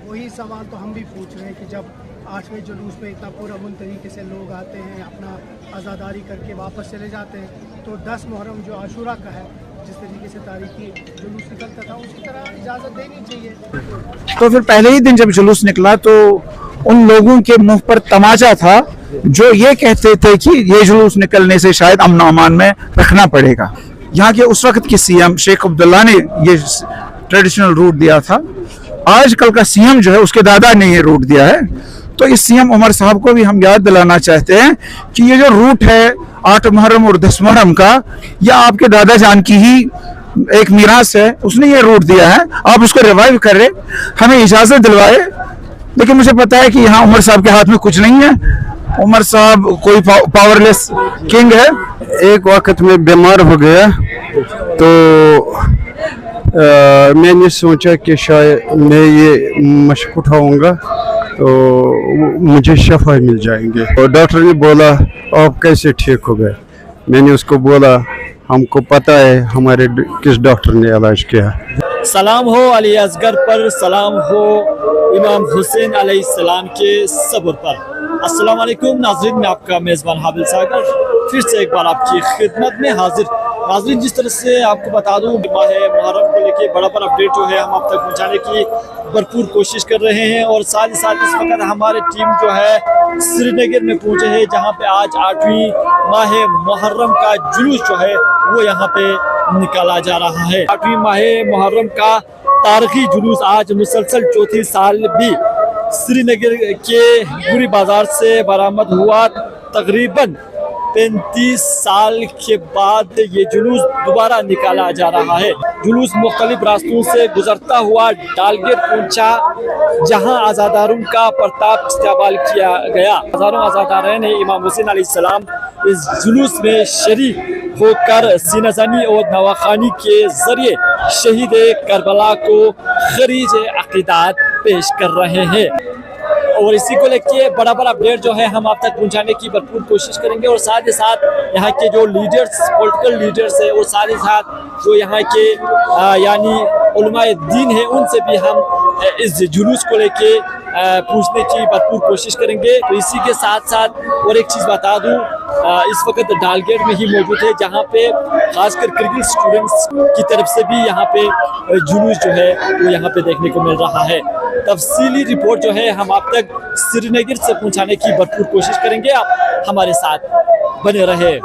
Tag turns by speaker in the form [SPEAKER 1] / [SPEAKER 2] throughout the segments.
[SPEAKER 1] वही सवाल तो हम भी पूछ रहे हैं कि जब 8वें जुलूस में इतना पुरअमन तरीके से लोग आते हैं, अपना आज़ादारी करके वापस चले जाते हैं, तो 10 मुहर्रम जो आशूरा का है, जिस तरीके से तारीखी जुलूस निकलता था उसी तरह इजाज़त देनी चाहिए।
[SPEAKER 2] तो फिर पहले ही दिन जब जुलूस निकला तो उन लोगों के मुंह पर तमाचा था जो ये कहते थे कि ये जुलूस निकलने से शायद अमन अमान में रखना पड़ेगा। यहाँ के उस वक्त के सीएम शेख अब्दुल्ला ने ये ट्रेडिशनल रूट दिया था। आजकल का सीएम जो है उसके दादा ने ये रूट दिया है। तो इस सीएम उमर साहब को भी हम याद दिलाना चाहते हैं कि ये जो रूट है 8 मुहर्रम और 10 मुहर्रम का, यह आपके दादा जान की ही एक मीरास है। उसने ये रूट दिया है, आप उसको रिवाइव कर रहे, हमें इजाजत दिलवाए। लेकिन मुझे पता है कि यहाँ उमर साहब के हाथ में कुछ नहीं है। उमर साहब कोई पावरलेस किंग है।
[SPEAKER 3] एक वक्त में बीमार हो गया तो मैंने सोचा कि शायद मैं ये मशक उठाऊंगा तो मुझे शफा मिल जाएंगे। और डॉक्टर ने बोला आप कैसे ठीक हो गए। मैंने उसको बोला हमको पता है हमारे किस डॉक्टर ने इलाज किया।
[SPEAKER 4] सलाम हो अली असगर पर, सलाम हो इमाम हुसैन अलैहिस्सलाम के सब्र पर। अस्सलाम वालेकुम नाज़रीन, मैं आपका मेज़बान हाबिल सागर फिर से एक बार आपकी खिदमत में हाजिर। नाज़रीन, जिस तरह से आपको बता दूं, माह मुहर्रम को लेके बड़ा अपडेट जो है हम आप तक पहुंचाने की भरपूर कोशिश कर रहे हैं। और साथ ही साथ इस वक्त हमारी टीम जो है श्रीनगर में पहुंचे है, जहां पे आज 8वीं माह मुहर्रम का जुलूस जो है वो यहाँ पे निकाला जा रहा है। 8वीं माह मुहर्रम का तारीखी जुलूस आज मुसलसल चौथी साल भी श्रीनगर के बुरी बाजार से बरामद हुआ। तकरीबन 35 साल के बाद ये जुलूस दोबारा निकाला जा रहा है। जुलूस मुख्तलिफ रास्तों से गुजरता हुआ डालगेट पहुंचा, जहां आज़ादारों का प्रताप इस्तेमाल किया गया। हजारों आज़ादार ने इमाम हुसैन अलैहिस्सलाम इस जुलूस में शरीक होकर सीनाज़नी और नवाखानी के जरिए शहीद करबला को खरीज अक़ीदात पेश कर रहे हैं। और इसी को लेके बड़ा अपडेट जो है हम आप तक पहुंचाने की भरपूर कोशिश करेंगे। और साथ ही साथ यहाँ के जो लीडर्स, पॉलिटिकल लीडर्स है, और साथ ही साथ जो यहाँ के यानी उलमाए दीन है, उनसे भी हम इस जुलूस को लेके पूछने की भरपूर कोशिश करेंगे। तो इसी के साथ साथ और एक चीज़ बता दूं, इस वक्त डालगेट में ही मौजूद है, जहाँ पे खासकर क्रिकेट स्टूडेंट्स की तरफ से भी यहाँ पे जुलूस जो है वो यहाँ पे देखने को मिल रहा है। तफसीली रिपोर्ट जो है हम आप तक श्रीनगर से पहुँचाने की भरपूर कोशिश करेंगे। आप हमारे साथ बने रहे।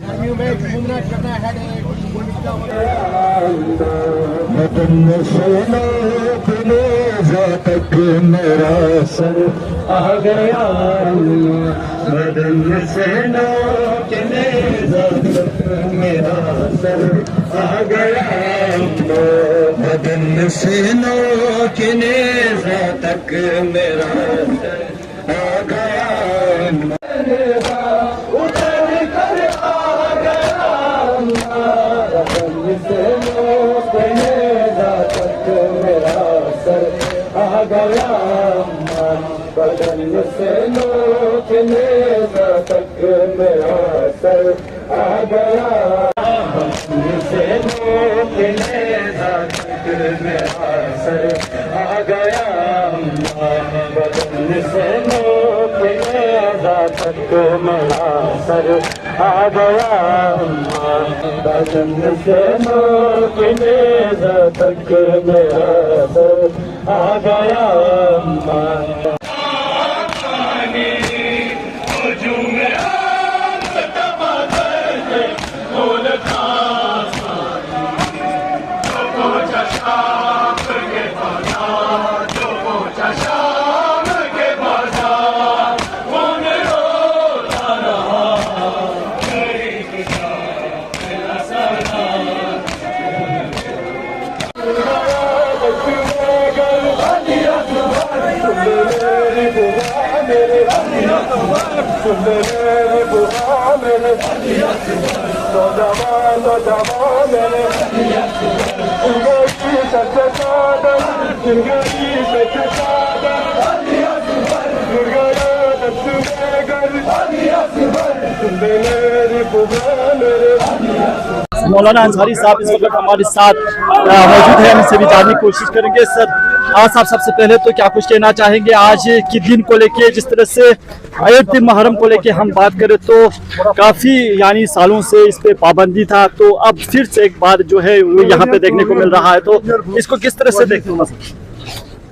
[SPEAKER 1] गर्मियों में घूमना करना है
[SPEAKER 5] मदन सोना कलेजा तक मेरा सर आ गया मदन सोना कलेजा तक मेरा सर आ गया मदन सोना कलेजा तक मेरा सर आ गया उतर कर आ गया से कलेजा तक मेरा सर आ गया बदन से लो कलेजा तक मेरा सर आ गया से लो कलेजा तक मेरा सर आ गया बदन से लो कलेजा तक मेरा सर आ गया बदन से लो कलेजा तक मेरा सर आ गया
[SPEAKER 4] मौलाना अंसारी साहब इस वक्त हमारे साथ मौजूद हैं, हम इनसे भी जानने की कोशिश करेंगे। सर आज साहब सबसे पहले तो क्या कुछ कहना चाहेंगे आज के दिन को लेके, जिस तरह से आयत मुहर्रम को लेके हम बात करें तो काफ़ी यानी सालों से इस पे पाबंदी था, तो अब फिर से एक बार जो है वो यहाँ पे देखने को मिल रहा है, तो इसको किस तरह से देखते हैं?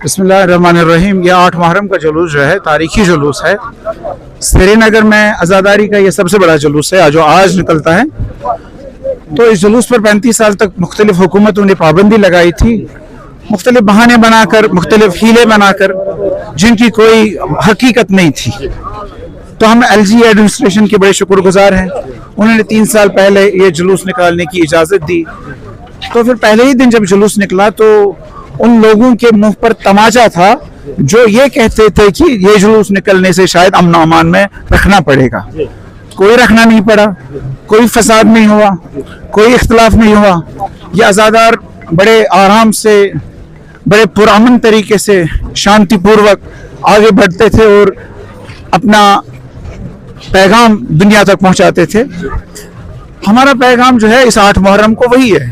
[SPEAKER 2] बिस्मिल्लाहिर्रहमानिर्रहीम। ये 8 मुहर्रम का जुलूस जो है तारीखी जुलूस है। श्रीनगर में आज़ादारी का ये सबसे बड़ा जुलूस है जो आज निकलता है। तो इस जुलूस पर 35 साल तक मुख्तलिफ हुकूमतों ने पाबंदी लगाई थी, मुख्तलिफ बहाने बनाकर, मुख्तलिफ हीले बनाकर, जिनकी कोई हकीकत नहीं थी। तो हम LG एडमिनिस्ट्रेशन के बड़े शुक्रगुजार हैं, उन्होंने 3 साल पहले ये जुलूस निकालने की इजाज़त दी। तो फिर पहले ही दिन जब जुलूस निकला तो उन लोगों के मुंह पर तमाचा था जो ये कहते थे कि ये जुलूस निकलने से शायद अमन अमान में रखना पड़ेगा। कोई रखना नहीं पड़ा, कोई फसाद नहीं हुआ, कोई इख्तलाफ नहीं हुआ। ये आज़ादार बड़े आराम से, बड़े पुरअमन तरीके से, शांतिपूर्वक आगे बढ़ते थे और अपना पैगाम दुनिया तक पहुंचाते थे। हमारा पैगाम जो है इस 8 मुहर्रम को वही है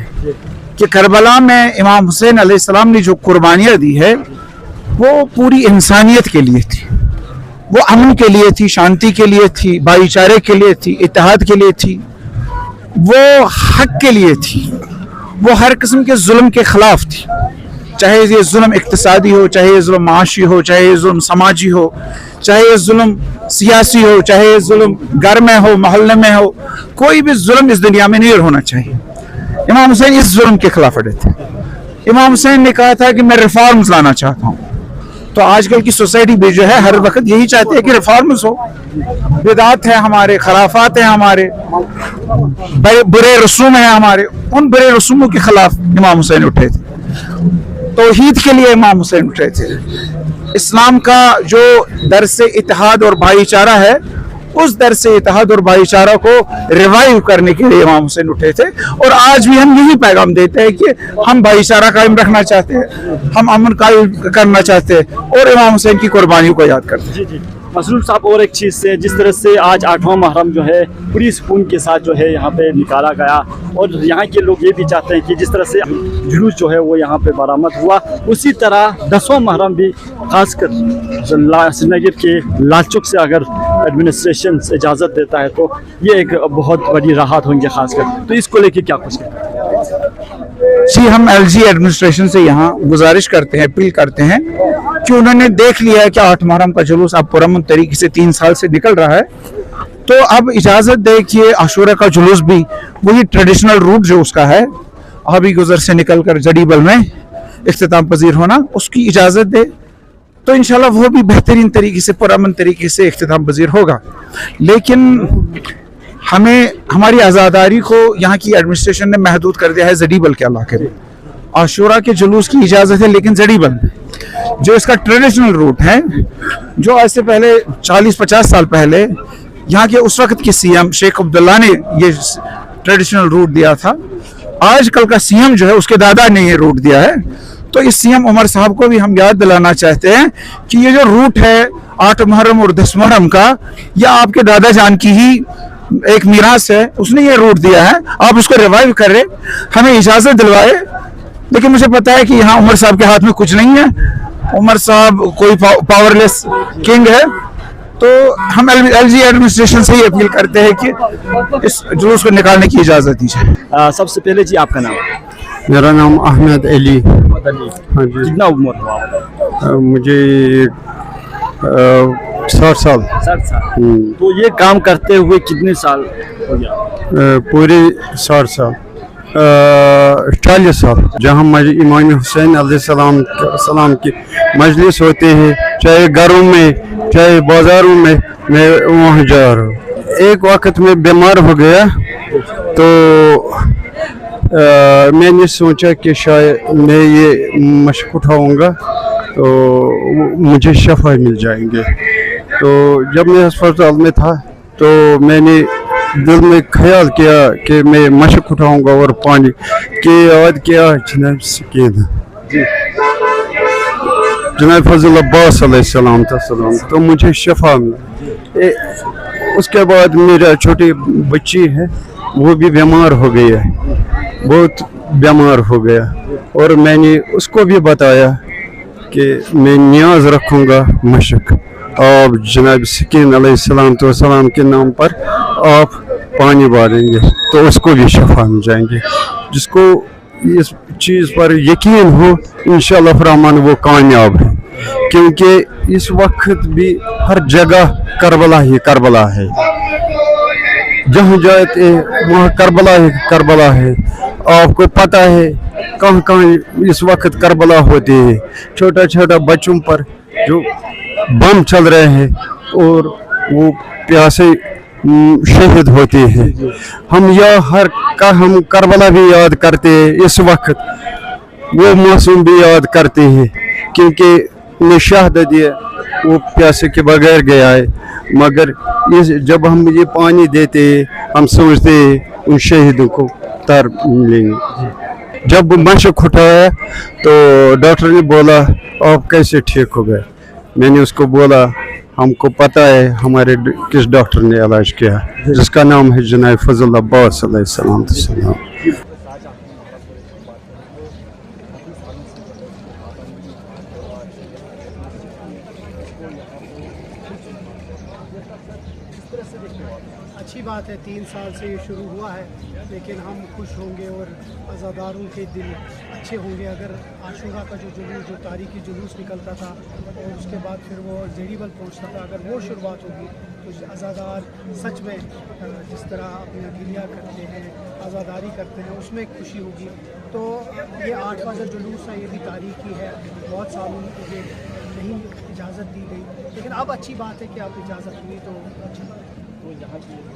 [SPEAKER 2] कि करबला में इमाम हुसैन अलैहिस्सलाम ने जो कुर्बानियाँ दी है वो पूरी इंसानियत के लिए थी, वो अमन के लिए थी, शांति के लिए थी, भाईचारे के लिए थी, इत्तेहाद के लिए थी, वो हक के लिए थी, वो हर किस्म के जुल्म के खिलाफ थी। चाहे ये जुल्म इक्तिसादी हो, चाहे ये जुल्म माशी हो, चाहे ये जुल्म समाजी हो, चाहे ये जुल्म सियासी हो, चाहे ये जुल्म घर में हो, मोहल्ले में हो, कोई भी जुल्म इस दुनिया में नहीं होना चाहिए। इमाम हुसैन इस जुल्म के खिलाफ अड़े थे। इमाम हुसैन ने कहा था कि मैं रिफॉर्म्स लाना चाहता हूँ। तो आजकल की सोसाइटी भी जो है हर वक्त यही चाहती है कि रिफॉर्म्स हो, बिदात है हमारे, खराफात है हमारे, बुरे रसूम है हमारे। उन बुरे रसूमों के खिलाफ इमाम हुसैन उठे थे, तौहीद के लिए इमाम हुसैन उठे थे। इस्लाम का जो दर्स इत्तेहाद और भाईचारा है, उस दर्स इत्तेहाद और भाईचारा को रिवाइव करने के लिए इमाम हुसैन उठे थे। और आज भी हम यही पैगाम देते हैं कि हम भाईचारा कायम रखना चाहते हैं, हम अमन कायम करना चाहते हैं और इमाम हुसैन की कुर्बानियों को याद करते हैं।
[SPEAKER 4] मसरूफ साहब, और एक चीज़ से, जिस तरह से आज 8वां मुहर्रम जो है पूरी सुकून के साथ जो है यहाँ पे निकाला गया, और यहाँ के लोग ये भी चाहते हैं कि जिस तरह से जुलूस जो है वो यहाँ पे बरामद हुआ, उसी तरह 10वां मुहर्रम भी खासकर श्रीनगर के लाल चौक से अगर एडमिनिस्ट्रेशन इजाज़त देता है तो ये एक बहुत बड़ी राहत होंगे खासकर। तो इसको लेके क्या कुछ कहते हैं?
[SPEAKER 2] जी, हम LG एडमिनिस्ट्रेशन से यहाँ गुजारिश करते हैं, अपील करते हैं कि उन्होंने देख लिया है कि 8 मुहर्रम का जुलूस अब पुरअमन तरीके से 3 साल से निकल रहा है, तो अब इजाज़त दे कि आशूरा का जुलूस भी वही ट्रेडिशनल रूट जो उसका है, आबी गुजर से निकल कर जड़ीबल में इख्तिताम पजीर होना, उसकी इजाज़त दे तो इंशाल्लाह वो भी बेहतरीन तरीके से पुरअमन तरीके से इख्तिताम पजीर होगा। लेकिन हमें हमारी आज़ादारी को यहाँ की एडमिनिस्ट्रेशन ने महदूद कर दिया है जड़ीबल के इलाके में। आशूरा के जुलूस की इजाज़त है लेकिन जड़ीबल में जो इसका ट्रेडिशनल रूट है, जो आज से पहले 40-50 साल पहले यहाँ के उस वक्त के CM शेख अब्दुल्ला ने ये ट्रेडिशनल रूट दिया था, आजकल का CM जो है उसके दादा ने ये रूट दिया है। तो इस CM उमर साहब को भी हम याद दिलाना चाहते हैं कि ये जो रूट है 8 मुहर्रम और 10 मुहर्रम का, यह आपके दादा जान की ही एक मीरास है, उसने ये रूट दिया है, आप उसको रिवाइव कर रहे, हमें इजाज़त दिलवाए। लेकिन मुझे पता है कि यहाँ उमर साहब के हाथ में कुछ नहीं है, उमर साहब कोई पावरलेस किंग है। तो हम LG एडमिनिस्ट्रेशन से ही अपील करते हैं कि इस जुलूस को निकालने की इजाज़त दीजिए।
[SPEAKER 4] सबसे पहले जी आपका नाम?
[SPEAKER 3] मेरा नाम अहमद अली। हाँ जी।
[SPEAKER 4] कितना उम्र हुआ आपका?
[SPEAKER 3] मुझे 60 साल।
[SPEAKER 4] 60 साल। तो ये काम करते हुए कितने साल हो गया?
[SPEAKER 3] पूरे 60 साल, 40 साल। जहाँ इमाम हुसैन अलैहिस्सलाम की मजलिस होते हैं, चाहे घरों में चाहे बाजारों में, मैं वहाँ जा रहा हूँ। एक वक्त में बीमार हो गया तो मैंने सोचा कि शायद मैं ये मशक उठाऊँगा तो मुझे शफा मिल जाएंगे। तो जब मैं अस्पताल में था तो मैंने दिल में ख्याल किया कि मैं मशक उठाऊँगा और पानी के याद किया जनाब सकीना जनाब फजल अब्बास अलैहिस्सलाम, तो मुझे शफा मिला। उसके बाद मेरा छोटी बच्ची है वो भी बीमार हो गई है, बहुत बीमार हो गया, और मैंने उसको भी बताया कि मैं नियाज रखूँगा मशक, आप जनाब सकीन अलैहिस्सलाम तो सलाम के नाम पर आप पानी बारेंगे तो उसको भी शफा मिल जाएंगे। जिसको इस चीज़ पर यकीन हो इंशाअल्लाह रहमान वो कामयाब है, क्योंकि इस वक्त भी हर जगह करबला ही करबला है, जहाँ जाते वहाँ करबला ही करबला है। आपको पता है कहाँ कहाँ इस वक्त करबला होती है, छोटा छोटा बच्चों पर जो बम चल रहे हैं और वो प्यासे शहीद होते हैं। हम करबला भी याद करते हैं, इस वक्त वो मासूम भी याद करते हैं, क्योंकि उन्हें शहादत दिया वो प्यासे के बगैर गया है। मगर जब हम ये पानी देते हैं हम सोचते हैं उन शहीदों को तर मिलेंगे। जब मशक उठाया तो डॉक्टर ने बोला आप कैसे ठीक हो गए। मैंने उसको बोला हमको पता है हमारे किस डॉक्टर ने इलाज किया, जिसका नाम है जनाब फजल अब्बास अलैहिस्सलाम।
[SPEAKER 1] अच्छी बात है, 3 साल से ये शुरू हुआ है, लेकिन हम खुश होंगे और अज़ादारों के दिल अच्छे होंगे अगर आशूरा का जो जुलूस, जो तारीखी जुलूस निकलता था और उसके बाद फिर वो जड़ीबल पहुंचता था, अगर वो शुरुआत होगी तो अज़ादार सच में जिस तरह अपने गिलिया करते हैं, आज़ादारी करते हैं, उसमें खुशी होगी। तो ये 8वां जो जुलूस है ये भी तारीखी है, बहुत सालों मुझे नहीं इजाज़त दी गई, लेकिन अब अच्छी बात है कि आप इजाज़त हुई तो अच्छी बात है।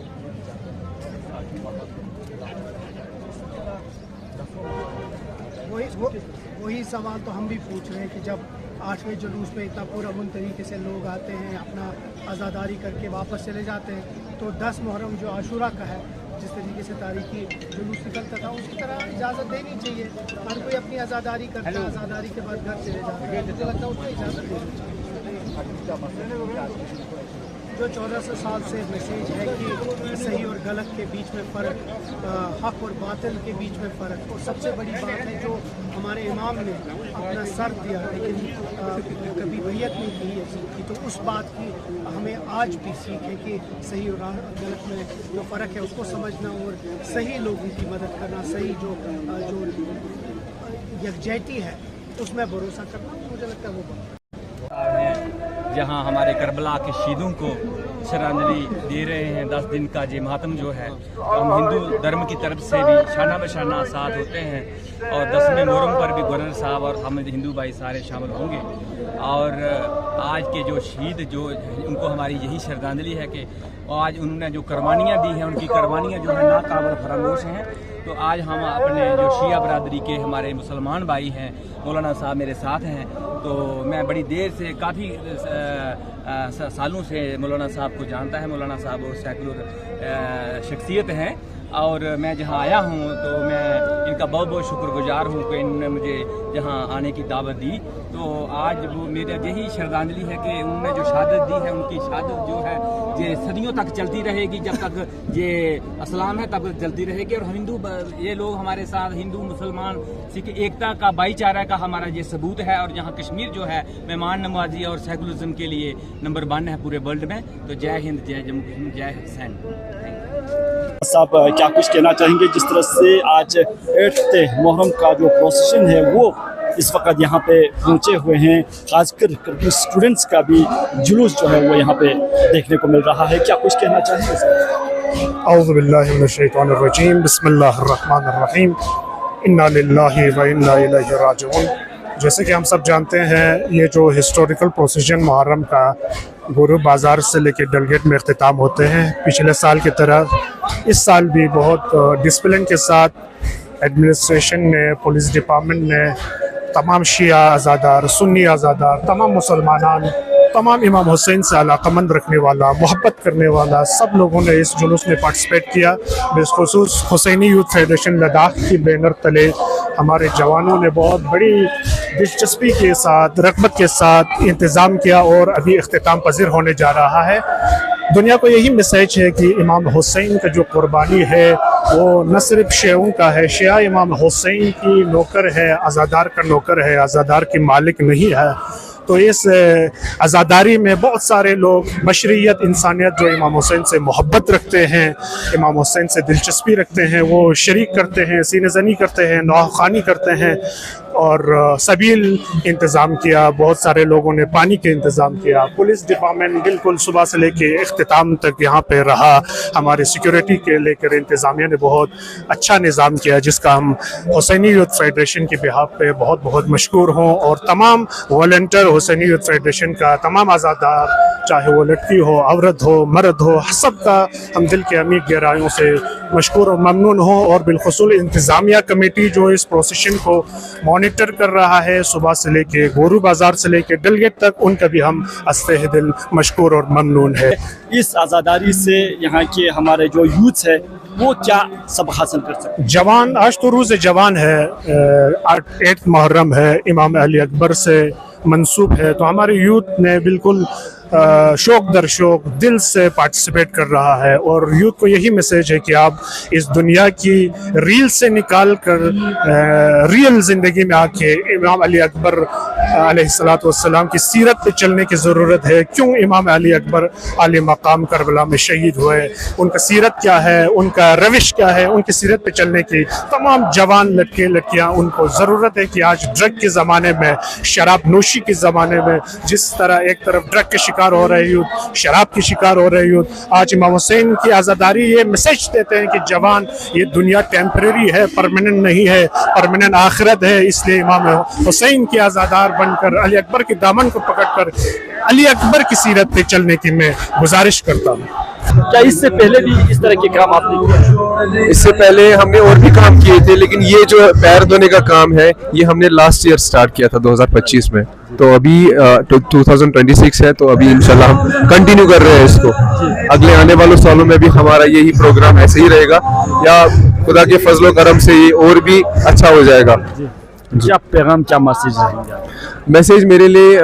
[SPEAKER 1] वही सवाल तो हम भी पूछ रहे हैं कि जब 8वें जुलूस में इतना पुरअमन तरीके से लोग आते हैं, अपना आज़ादारी करके वापस चले जाते हैं, तो 10 मुहर्रम जो आशूरा का है, जिस तरीके से तारीखी जुलूस निकलता था उसकी तरह इजाज़त देनी चाहिए। हर कोई अपनी आज़ादारी करता है, आज़ादारी के बाद घर चले जाते हैं, मुझे लगता है उसको इजाज़त देनी चाहिए। जो 1400 साल से मैसेज है कि सही और गलत के बीच में फ़र्क, हक़ और बातिल के बीच में फ़र्क, और सबसे बड़ी बात है जो हमारे इमाम ने अपना सर दिया लेकिन कभी बैयत नहीं की है की, तो उस बात की हमें आज भी सीख है कि सही और गलत में जो फ़र्क है उसको समझना और सही लोगों की मदद करना, सही जो यकजहती है उसमें भरोसा करना, मुझे लगता है वो
[SPEAKER 6] जहाँ हमारे करबला के शहीदों को श्रद्धांजलि दे रहे हैं। 10 दिन का ये मातम जो है हम हिंदू धर्म की तरफ से भी शाना बशाना साथ होते हैं और 10वें मुहर्रम पर भी गवर्नर साहब और हम हिंदू भाई सारे शामिल होंगे। और आज के जो शहीद जो उनको हमारी यही श्रद्धांजलि है कि आज उन्होंने जो कुर्बानियाँ दी हैं, उनकी कुर्बानियाँ जो है नाकाबिल फरामोश हैं। तो आज हम अपने जो शिया बरादरी के हमारे मुसलमान भाई हैं, मौलाना साहब मेरे साथ हैं, तो मैं बड़ी देर से काफ़ी सालों से मौलाना साहब को जानता है। मौलाना साहब वो सेकुलर शख्सियत हैं और मैं जहाँ आया हूँ तो मैं इनका बहुत बहुत शुक्रगुजार हूँ कि इन्होंने मुझे यहाँ आने की दावत दी। तो आज वो मेरा यही श्रद्धांजलि है कि उन्होंने जो शहादत दी है, उनकी शहादत जो है ये सदियों तक चलती रहेगी, जब तक ये इस्लाम है तब तक चलती रहेगी। और हिंदू ये लोग हमारे साथ हिंदू मुसलमान सिख एकता का भाईचारा का हमारा ये सबूत है। और यहाँ कश्मीर जो है मेहमान नवाजी और सेकुलरिज्म के लिए नंबर 1 है पूरे वर्ल्ड में। तो जय हिंद, जय जम्मू कश्मीर, जय हुसैन।
[SPEAKER 4] साहब क्या कुछ कहना चाहेंगे जिस तरह से आज 8 मुहर्रम का जो प्रोसेशन है वो इस वक्त यहाँ पे पहुँचे हुए हैं, खासकर स्टूडेंट्स का भी जुलूस जो है वो यहाँ पे देखने को मिल रहा है, क्या कुछ कहना चाहेंगे?
[SPEAKER 7] औज़ु बिल्लाहि मिनश शैतानिर रजीम, बिस्मिल्लाहिर रहमानिर रहीम, इन्ना लिल्लाहि व इन्ना इलैहि राजिऊन। जैसे कि हम सब जानते हैं, ये जो हिस्टोरिकल प्रोसीजन मुहर्रम का गुरु बाज़ार से लेकर डलगेट में इख्तिताम होते हैं, पिछले साल की तरह इस साल भी बहुत डिसिप्लिन के साथ एडमिनिस्ट्रेशन ने, पुलिस डिपार्टमेंट ने, तमाम शिया आज़ादार, सुन्नी आज़ादार, तमाम मुसलमान, तमाम इमाम हुसैन से अलाक़मंद रखने वाला, मोहब्बत करने वाला सब लोगों ने इस जुलूस में पार्टिसिपेट किया। बिलखुसूस हुसैनी यूथ फेडरेशन लद्दाख की बैनर तले हमारे जवानों ने बहुत बड़ी दिलचस्पी के साथ, रग़बत के साथ इंतज़ाम किया और अभी इख्तिताम पज़ीर होने जा रहा है। दुनिया को यही मैसेज है कि इमाम हुसैन का जो कुर्बानी है वो न सिर्फ शियों का है, शिया इमाम हुसैन की नौकर है, आज़ादार का नौकर है, आज़ादार की मालिक नहीं है। तो इस आज़ादारी में बहुत सारे लोग बशरियत, इंसानियत जो इमाम हुसैन से मोहब्बत रखते हैं, इमाम हुसैन से दिलचस्पी रखते हैं, वो शरीक करते हैं, सीने ज़नी करते हैं, नौखानी करते हैं और सबील इंतज़ाम किया। बहुत सारे लोगों ने पानी के इंतज़ाम किया। पुलिस डिपार्टमेंट बिल्कुल सुबह से लेके इख्तिताम तक यहाँ पे रहा। हमारे सिक्योरिटी के लेकर इंतज़ामिया ने बहुत अच्छा निज़ाम किया, जिसका हम हुसैनी यूथ फेडरेशन की बिहाफ पे बहुत बहुत मशकूर हों। और तमाम वॉलंटियर हुसैनी यूथ फेडरेशन का, तमाम आज़ादार, चाहे वो लड़की हो, औरत हो, मर्द हो, सब का हम दिल के अमीर गहराइयों से मशकूर और ममनून हों। और बिलखुसूस इंतज़ामिया कमेटी जो इस प्रोसेशन को मॉनिटर कर रहा है, सुबह से लेके गोरू बाज़ार से लेके डलगेट तक, उनका भी हम अस्ते दिल मशकूर और ममनून है।
[SPEAKER 4] इस आज़ादारी से यहाँ के हमारे जो यूथ है वो क्या सब हासिल कर सकते हैं?
[SPEAKER 7] जवान, आज तो रोज़ जवान है, 8 मुहर्रम है, इमाम अली अकबर से मंसूब है। तो हमारे यूथ ने बिल्कुल शौक दर शौक दिल से पार्टिसिपेट कर रहा है। और यूथ को यही मैसेज है कि आप इस दुनिया की रील से निकाल कर रियल ज़िंदगी में आके इमाम अली अकबर अलैहिस्सलातु वस्सलाम की सीरत पे चलने की ज़रूरत है। क्यों इमाम अली अकबर आले मकाम करबला में शहीद हुए, उनका सीरत क्या है, उनका रविश क्या है, उनकी सीरत पे चलने की तमाम जवान लड़के लड़कियाँ, उनको ज़रूरत है कि आज ड्रग के ज़माने में, शराब नोशी के ज़माने में, जिस तरह एक तरफ ड्रग के शिकार हो रहे यूथ, शराब की शिकार हो रहे यूथ, आज इमाम हुसैन की आज़ादारी ये मैसेज देते हैं कि जवान, ये दुनिया टेम्परेरी है, परमानेंट नहीं है, परमानेंट आखिरत है। इसलिए इमाम हुसैन की आज़ादार बनकर, अली अकबर के दामन को पकड़कर अली अकबर की सीरत पे चलने की मैं गुजारिश करता हूँ।
[SPEAKER 4] क्या इससे पहले भी इस तरह के काम आपने किए?
[SPEAKER 8] इससे पहले हमने और भी काम किए थे, लेकिन ये जो पैर धोने का काम है ये हमने लास्ट ईयर स्टार्ट किया था 2025 में। तो अभी 2026 है, तो अभी इंशाल्लाह हम कंटिन्यू कर रहे हैं इसको। अगले आने वाले सालों में भी हमारा यही प्रोग्राम ऐसे ही रहेगा, या खुदा के फजलो करम से ये और भी अच्छा हो जाएगा।
[SPEAKER 4] क्या पैगाम, क्या मैसेज रहेगा?
[SPEAKER 8] मैसेज मेरे लिए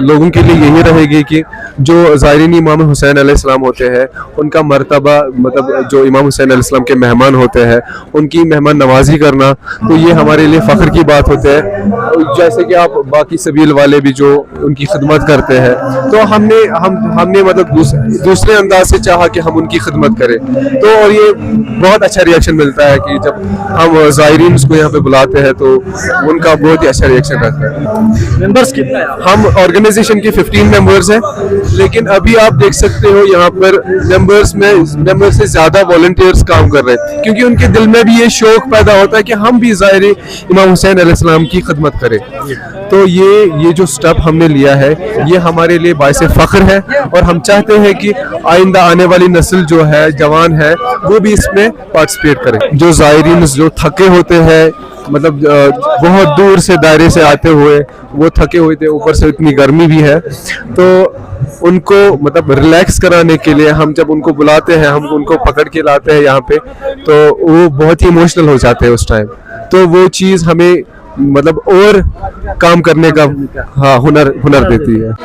[SPEAKER 8] लोगों के लिए यही रहेगी कि जो ज़ायरीन इमाम हुसैन अलैहिस्सलाम होते हैं उनका मर्तबा, मतलब जो इमाम हुसैन अलैहिस्सलाम के मेहमान होते हैं उनकी मेहमान नवाजी करना, तो ये हमारे लिए फ़ख्र की बात होती है। जैसे कि आप बाकी सबील वाले भी जो उनकी खिदमत करते हैं, तो हमने मतलब दूसरे अंदाज से चाहा कि हम उनकी खिदमत करें, तो और ये बहुत अच्छा रिएक्शन मिलता है कि जब हम ज़ायरीन को यहाँ पे बुलाते हैं तो उनका बहुत ही अच्छा रिएक्शन रहता है।
[SPEAKER 4] मेंबर्स कितना है?
[SPEAKER 8] हम ऑर्गेनाइजेशन के 15 मेंबर्स हैं, लेकिन अभी आप देख सकते हो यहाँ पर मेंबर से ज़्यादा वॉलंटियर्स काम कर रहे हैं, क्योंकि उनके दिल में भी ये शौक पैदा होता है कि हम भी ज़ायरे इमाम हुसैन अलैहिस्सलाम की खिदमत करें। तो ये जो स्टेप हमने लिया है ये हमारे लिए बाइस फ़ख्र है, और हम चाहते हैं कि आइंदा आने वाली नस्ल जो है, जवान है, वो भी इसमें पार्टिसिपेट करे। जो ज़ायरीन जो थके होते हैं, मतलब बहुत दूर से दायरे से आते हुए वो थके हुए थे, ऊपर से इतनी गर्मी भी है, तो उनको मतलब रिलैक्स कराने के लिए हम जब उनको बुलाते हैं, हम उनको पकड़ के लाते हैं यहाँ पे, तो वो बहुत ही इमोशनल हो जाते हैं उस टाइम। तो वो चीज़ हमें मतलब और काम करने का हुनर देती है।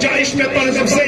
[SPEAKER 9] गुंजाइश में तलज़म से